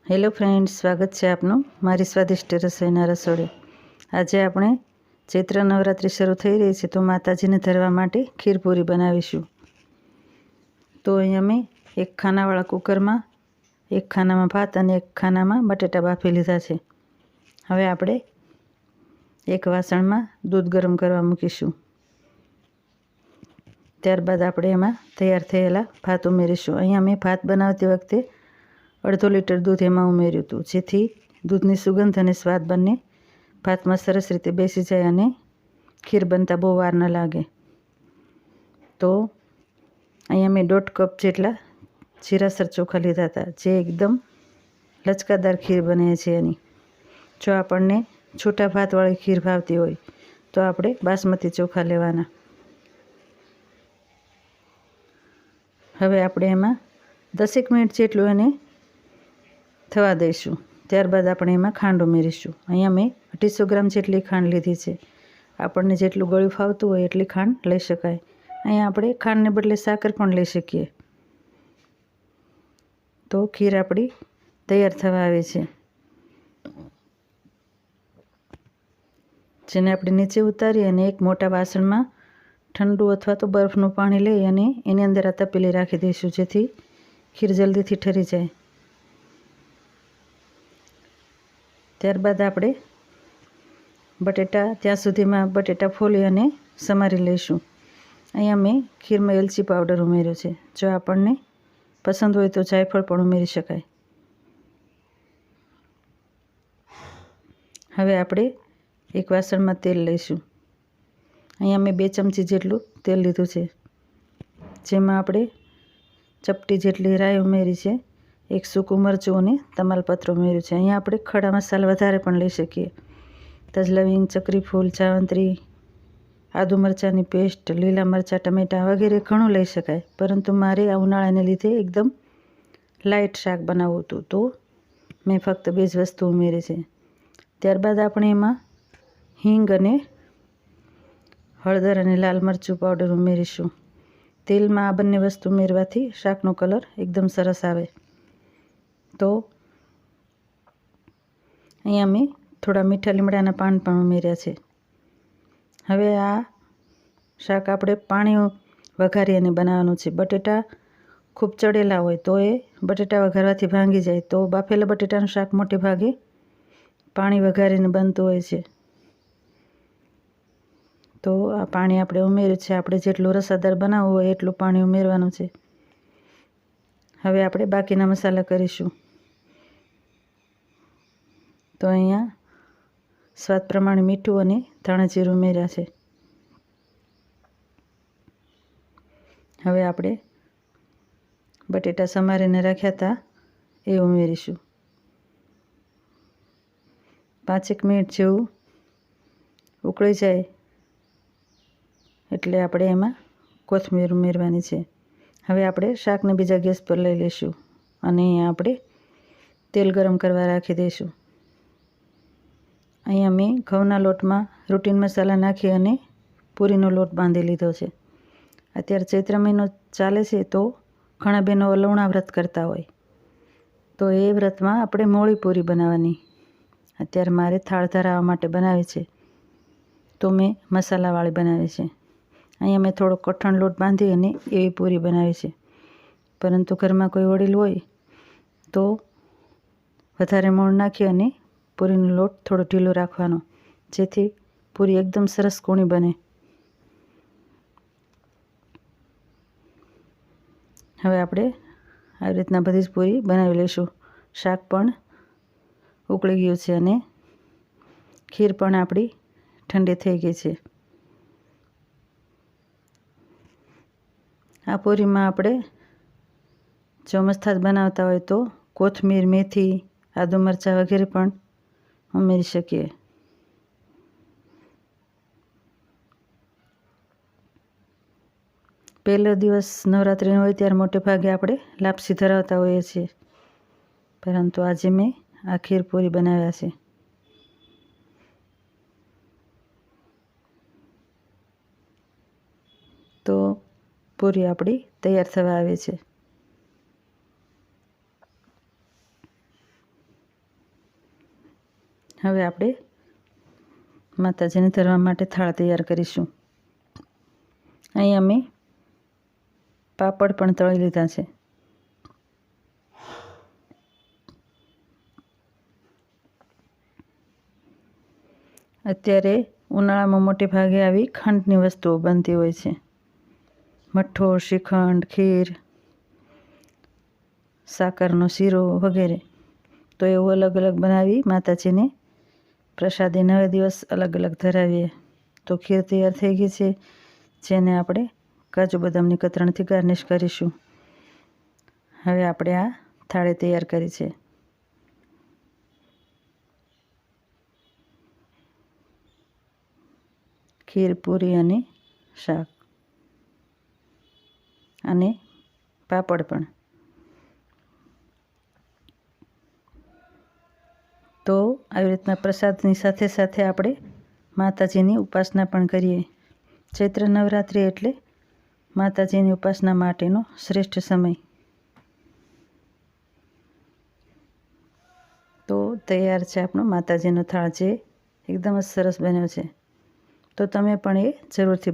Hello friends, સ્વાગત છે આપનું મારી સ્વાદિષ્ટ રસોઈના રસોડે। આજે આપણે ચૈત્ર નવરાત્રિ શરૂ થઈ રહી છે, તો માતાજીને ધરવા માટે ખીરપૂરી બનાવીશું। તો અહીં અમે એક ખાનાવાળા કુકરમાં એક ખાનામાં ભાત અને એક ખાનામાં બટેટા બાફી લીધા છે। હવે આપણે એક વાસણમાં દૂધ ગરમ કરવા મૂકીશું। ત્યારબાદ આપણે એમાં તૈયાર થયેલા ભાત ઉમેરીશું। અહીંયા મેં ભાત બનાવતી વખતે 1/2 લીટર દૂધ એમાં ઉમેર્યું હતું, જેથી દૂધની સુગંધ અને સ્વાદ બંને ભાતમાં સરસ રીતે બેસી જાય અને ખીર બનતા બહુ વાર ન લાગે। તો અહીંયા મેં 1.5 કપ જેટલા જીરાસર ચોખા લીધા હતા, જે એકદમ લચકાદાર ખીર બને છે એની। જો આપણને છૂટા ભાતવાળી ખીર ભાવતી હોય તો આપણે બાસમતી ચોખા લેવાના। હવે આપણે એમાં 10 મિનિટ જેટલું એને થવા દઈશું। ત્યારબાદ આપણે એમાં ખાંડ ઉમેરીશું। અહીંયા મેં 250 ગ્રામ જેટલી ખાંડ લીધી છે। આપણને જેટલું ગળ્યું ફાવતું હોય એટલી ખાંડ લઈ શકાય। અહીંયા આપણે ખાંડને બદલે સાકર પણ લઈ શકીએ। તો ખીર આપણી તૈયાર થવા આવી છે, જેને આપણે નીચે ઉતારી અને એક મોટા વાસણમાં ઠંડુ અથવા તો બરફનું પાણી લઈ અને એની અંદર આ તપેલી રાખી દઈશું, જેથી ખીર જલ્દીથી ઠરી જાય। ત્યારબાદ આપણે બટેટા ત્યાં સુધીમાં બટેટા ફોલી અને સમારી લઈશું। અહીંયા મેં ખીરમાં એલચી પાવડર ઉમેર્યો છે। જો આપણને પસંદ હોય તો જાયફળ પણ ઉમેરી શકાય। હવે આપણે એક વાસણમાં તેલ લઈશું। અહીંયા મેં 2 ચમચી જેટલું તેલ લીધું છે, જેમાં આપણે ચપટી જેટલી રાઈ ઉમેરી છે, એક સૂકું મરચું અને તમાલપત્ર ઉમેર્યું છે। અહીંયા આપણે ખડા મસાલા વધારે પણ લઈ શકીએ, તજ લવિંગ, ચક્રી ફૂલ, જાવંત્રી, આદુ મરચાંની પેસ્ટ, લીલા મરચાં, ટમેટાં વગેરે ઘણું લઈ શકાય, પરંતુ મારે આ ઉનાળાને લીધે એકદમ લાઇટ શાક બનાવવું હતું, તો મેં ફક્ત 2 જ વસ્તુ ઉમેરી છે। ત્યારબાદ આપણે એમાં હિંગ અને હળદર અને લાલ મરચું પાવડર ઉમેરીશું। તેલમાં આ બંને વસ્તુ ઉમેરવાથી શાકનો કલર એકદમ સરસ આવે। તો અહીંયા મેં થોડા મીઠા લીમડાના પાન પણ ઉમેર્યા છે। હવે આ શાક આપણે પાણી વઘારી અને બનાવવાનું છે। બટેટા ખૂબ ચડેલા હોય તો એ બટેટા વઘારવાથી ભાંગી જાય, તો બાફેલા બટેટાનું શાક મોટે ભાગે પાણી વઘારીને બનતું હોય છે। તો આ પાણી આપણે ઉમેર્યું છે। આપણે જેટલું રસાદાર બનાવવું હોય એટલું પાણી ઉમેરવાનું છે। હવે આપણે બાકીના મસાલા કરીશું। તો અહીંયા સ્વાદ પ્રમાણે મીઠું અને ધાણા જીરું ઉમેર્યા છે। હવે આપણે બટેટા સમારીને રાખ્યા હતા એ ઉમેરીશું। 5 મિનિટ જેવું ઉકળી જાય એટલે આપણે એમાં કોથમીર ઉમેરવાની છે। હવે આપણે શાકને બીજા ગેસ પર લઈ લઈશું અને અહીંયા આપણે તેલ ગરમ કરવા રાખી દઈશું। અહીંયા મેં ઘઉંના લોટમાં રૂટીન મસાલા નાખી અને પૂરીનો લોટ બાંધી લીધો છે। અત્યારે ચૈત્ર મહિનો ચાલે છે, તો ઘણા બહેનો વલોણા વ્રત કરતા હોય, તો એ વ્રતમાં આપણે મોળી પૂરી બનાવવાની। અત્યારે મારે થાળ ધરાવવા માટે બનાવી છે, તો મેં મસાલાવાળી બનાવી છે। અહીંયા મેં થોડો કઠણ લોટ બાંધી અને એવી પૂરી બનાવી છે, પરંતુ ઘરમાં કોઈ વડીલ હોય તો વધારે મોણ નાખી અને પૂરીનો લોટ થોડો ઢીલો રાખવાનો, જેથી પૂરી એકદમ સરસ કૂણી બને। હવે આપણે આવી રીતના બધી જ પૂરી બનાવી લઈશું। શાક પણ ઉકળી ગયું છે અને ખીર પણ આપણી ઠંડી થઈ ગઈ છે। આ પૂરીમાં આપણે જો મસ્તાદ બનાવતા હોય તો કોથમીર, મેથી, આદુ મરચાં વગેરે પણ ઉમેરી શકીએ। પહેલો દિવસ નવરાત્રિનો હોય ત્યારે મોટે ભાગે આપણે લાપસી ધરાવતા હોઈએ છીએ, પરંતુ આજે મેં આ ખીર પૂરી બનાવ્યા છે। તો પૂરી આપણી તૈયાર થવા આવી છે। હવે આપણે માતાજીને ધરવા માટે થાળ તૈયાર કરીશું. અહીં અમે પાપડ પણ તળી લીધા છે. અત્યારે ઉનાળામાં મોટે ભાગે આવી ખાંડની વસ્તુઓ બનતી હોય છે. મઠ્ઠો, શ્રીખંડ, ખીર, સાકરનો શીરો વગેરે. તો એવું અલગ અલગ બનાવી માતાજીને પ્રસાદી 9 દિવસ અલગ અલગ ધરાવીએ. તો ખીર તૈયાર થઈ ગઈ છે, જેને આપણે કાજુ બદામની કતરણથી ગાર્નિશ કરીશું. હવે આપણે આ થાળી તૈયાર કરી છે. ખીર, પૂરી અને શાક અને પાપડ પણ. તો આવી રીતના પ્રસાદની સાથે સાથે આપણે માતાજીની ઉપાસના પણ કરીએ. ચૈત્ર નવરાત્રિ એટલે માતાજીની ઉપાસના માટેનો શ્રેષ્ઠ સમય. તો તૈયાર છે આપણો માતાજીનો થાળ, જે એકદમ જ સરસ બન્યો છે. તો તમે પણ એ જરૂરથી